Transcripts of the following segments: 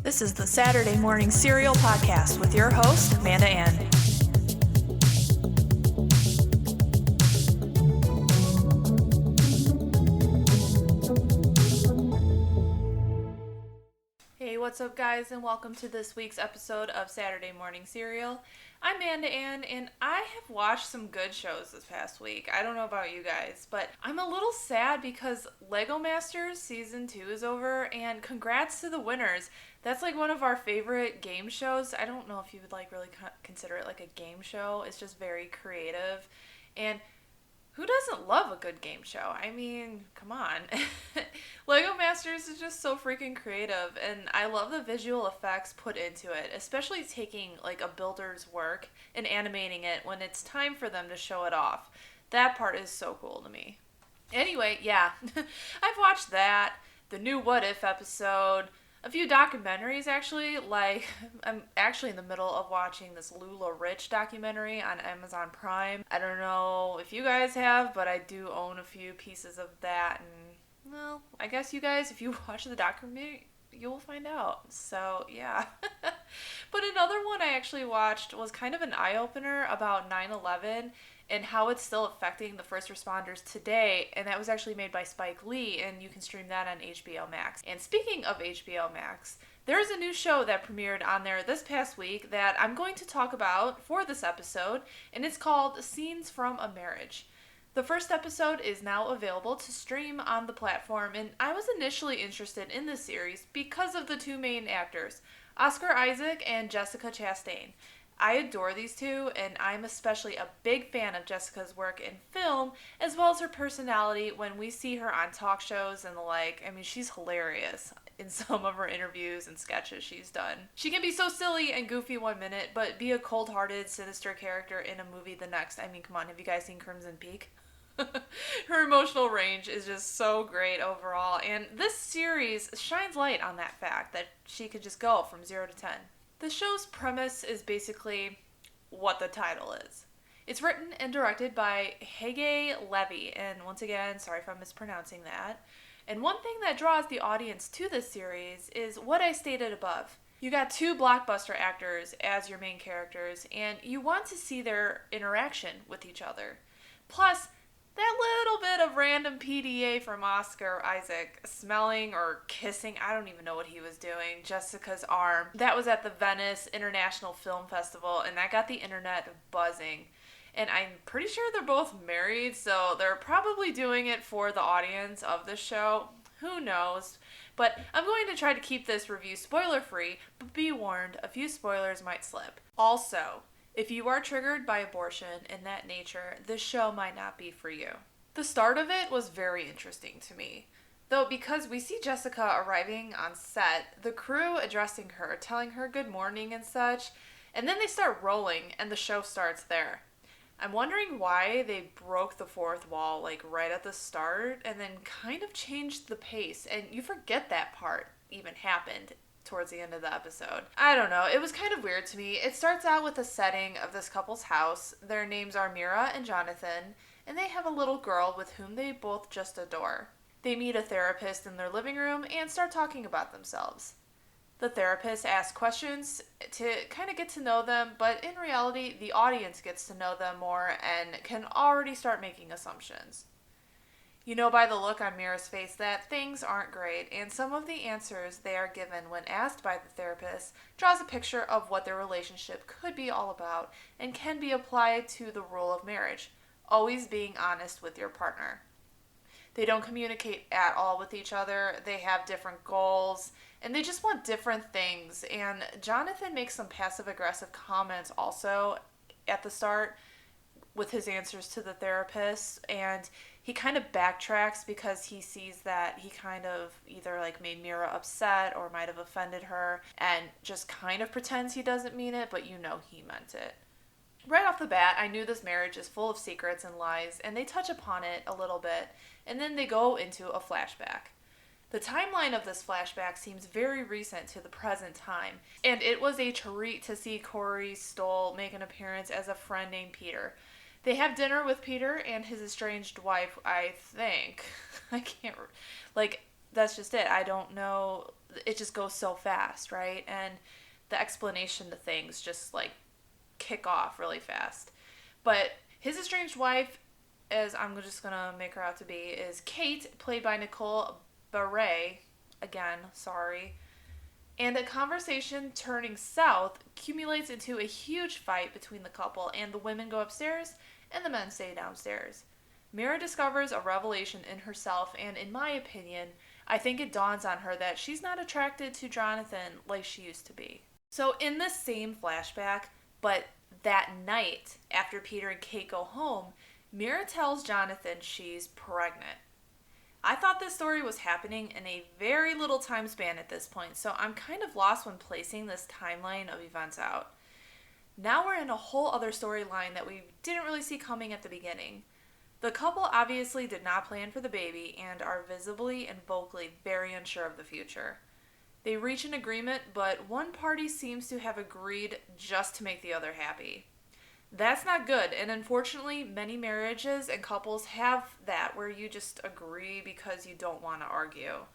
This is the Saturday Morning Serial Podcast with your host, Amanda Ann. Hey, what's up, guys, and welcome to this week's episode of Saturday Morning Serial. I'm Amanda Ann, and I have watched some good shows this past week. I don't know about you guys, but I'm a little sad because Lego Masters Season 2 is over, and congrats to the winners. That's like one of our favorite game shows. I don't know if you would really consider it like a game show. It's just very creative, and who doesn't love a good game show? I mean, come on. Lego Masters is just so freaking creative, and I love the visual effects put into it, especially taking like a builder's work and animating it when it's time for them to show it off. That part is so cool to me. Anyway, yeah, I've watched that, the new What If episode, a few documentaries actually, like I'm actually in the middle of watching this Lula Rich documentary on Amazon Prime. I don't know if you guys have, but I do own a few pieces of that, and well, I guess you guys, if you watch the documentary, you will find out. So yeah. But another one I actually watched was kind of an eye-opener about 9/11 and how it's still affecting the first responders today, and that was actually made by Spike Lee, and you can stream that on HBO Max. And speaking of HBO Max, there's a new show that premiered on there this past week that I'm going to talk about for this episode, and it's called Scenes from a Marriage. The first episode is now available to stream on the platform, and I was initially interested in this series because of the two main actors, Oscar Isaac and Jessica Chastain. I adore these two, and I'm especially a big fan of Jessica's work in film, as well as her personality when we see her on talk shows and the like. I mean, she's hilarious in some of her interviews and sketches she's done. She can be so silly and goofy one minute, but be a cold-hearted, sinister character in a movie the next. I mean, come on, have you guys seen Crimson Peak? Her emotional range is just so great overall, and this series shines light on that fact that she could just go from 0 to 10. The show's premise is basically what the title is. It's written and directed by Hege Levy, and once again, sorry if I'm mispronouncing that. And one thing that draws the audience to this series is what I stated above. You got two blockbuster actors as your main characters, and you want to see their interaction with each other. Plus, that little bit of random PDA from Oscar Isaac smelling or kissing, I don't even know what he was doing, Jessica's arm. That was at the Venice International Film Festival, and that got the internet buzzing. And I'm pretty sure they're both married, so they're probably doing it for the audience of the show. Who knows? But I'm going to try to keep this review spoiler-free, but be warned, a few spoilers might slip. Also, if you are triggered by abortion and that nature, this show might not be for you. The start of it was very interesting to me. Though because we see Jessica arriving on set, the crew addressing her, telling her good morning and such, and then they start rolling and the show starts there. I'm wondering why they broke the fourth wall right at the start and then kind of changed the pace, and you forget that part even happened towards the end of the episode. I don't know, it was kind of weird to me. It starts out with the setting of this couple's house. Their names are Mira and Jonathan, and they have a little girl with whom they both just adore. They meet a therapist in their living room and start talking about themselves. The therapist asks questions to kind of get to know them, but in reality, the audience gets to know them more and can already start making assumptions. You know by the look on Mira's face that things aren't great, and some of the answers they are given when asked by the therapist draws a picture of what their relationship could be all about and can be applied to the rule of marriage, always being honest with your partner. They don't communicate at all with each other, they have different goals, and they just want different things, and Jonathan makes some passive-aggressive comments also at the start with his answers to the therapist, and he kind of backtracks because he sees that he kind of either made Mira upset or might have offended her, and just kind of pretends he doesn't mean it, but you know he meant it. Right off the bat, I knew this marriage is full of secrets and lies, and they touch upon it a little bit, and then they go into a flashback. The timeline of this flashback seems very recent to the present time, and it was a treat to see Corey Stoll make an appearance as a friend named Peter. They have dinner with Peter and his estranged wife, I think. I can't... that's just it. I don't know. It just goes so fast, right? And the explanation to things just like kick off really fast. But his estranged wife, as I'm just gonna make her out to be, is Kate, played by Nicole Barre. Again, sorry. And a conversation turning south accumulates into a huge fight between the couple, and the women go upstairs and the men stay downstairs. Mira discovers a revelation in herself, and in my opinion, I think it dawns on her that she's not attracted to Jonathan like she used to be. So, in this same flashback, but that night after Peter and Kate go home, Mira tells Jonathan she's pregnant. I thought this story was happening in a very little time span at this point, so I'm kind of lost when placing this timeline of events out. Now we're in a whole other storyline that we didn't really see coming at the beginning. The couple obviously did not plan for the baby and are visibly and vocally very unsure of the future. They reach an agreement, but one party seems to have agreed just to make the other happy. That's not good, and unfortunately, many marriages and couples have that where you just agree because you don't want to argue.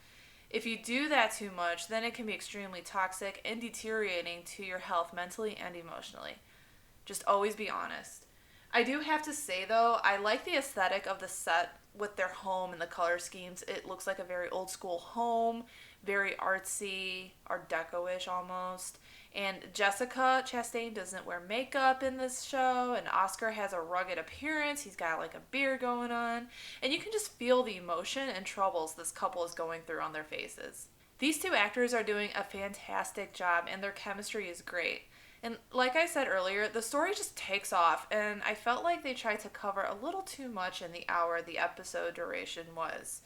If you do that too much, then it can be extremely toxic and deteriorating to your health mentally and emotionally. Just always be honest. I do have to say, though, I like the aesthetic of the set with their home and the color schemes. It looks like a very old school home, very artsy, Art Deco-ish almost. And Jessica Chastain doesn't wear makeup in this show, and Oscar has a rugged appearance. He's got like a beard going on, and you can just feel the emotion and troubles this couple is going through on their faces. These two actors are doing a fantastic job, and their chemistry is great. And like I said earlier, the story just takes off, and I felt like they tried to cover a little too much in the hour the episode duration was.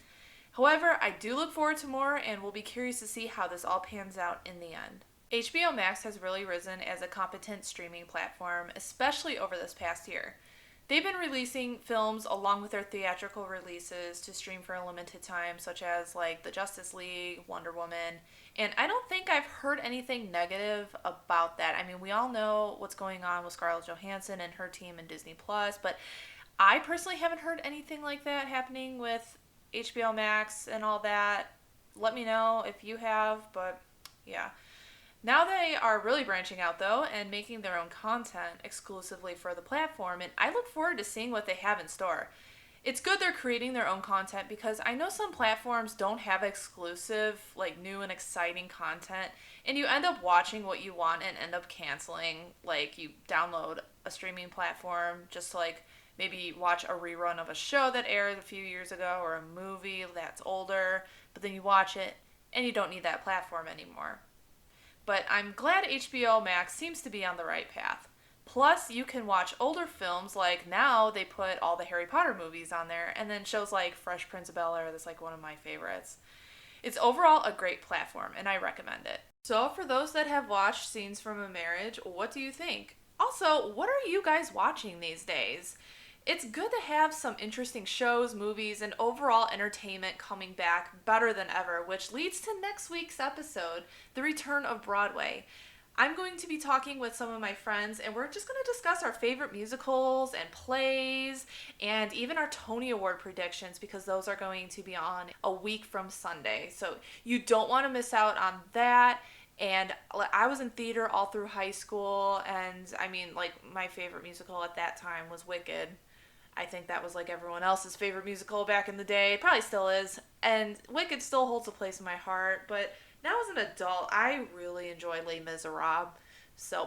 However, I do look forward to more, and will be curious to see how this all pans out in the end. HBO Max has really risen as a competent streaming platform, especially over this past year. They've been releasing films along with their theatrical releases to stream for a limited time, such as like The Justice League, Wonder Woman, and I don't think I've heard anything negative about that. I mean, we all know what's going on with Scarlett Johansson and her team in Disney Plus, but I personally haven't heard anything like that happening with HBO Max and all that. Let me know if you have, but yeah. Now they are really branching out, though, and making their own content exclusively for the platform, and I look forward to seeing what they have in store. It's good they're creating their own content because I know some platforms don't have exclusive, like, new and exciting content, and you end up watching what you want and end up canceling. Like, you download a streaming platform just to, like, maybe watch a rerun of a show that aired a few years ago or a movie that's older, but then you watch it and you don't need that platform anymore. But I'm glad HBO Max seems to be on the right path. Plus, you can watch older films, like now they put all the Harry Potter movies on there, and then shows like Fresh Prince of Bel-Air, that's like one of my favorites. It's overall a great platform, and I recommend it. So, for those that have watched Scenes from a Marriage, what do you think? Also, what are you guys watching these days? It's good to have some interesting shows, movies, and overall entertainment coming back better than ever, which leads to next week's episode, The Return of Broadway. I'm going to be talking with some of my friends, and we're just going to discuss our favorite musicals and plays, and even our Tony Award predictions, because those are going to be on a week from Sunday. So you don't want to miss out on that. And I was in theater all through high school, and I mean, like, my favorite musical at that time was Wicked. I think that was like everyone else's favorite musical back in the day. It probably still is. And Wicked still holds a place in my heart. But now as an adult, I really enjoy Les Miserables.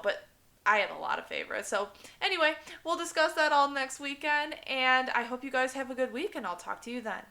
But I have a lot of favorites. So anyway, we'll discuss that all next weekend. And I hope you guys have a good week, and I'll talk to you then.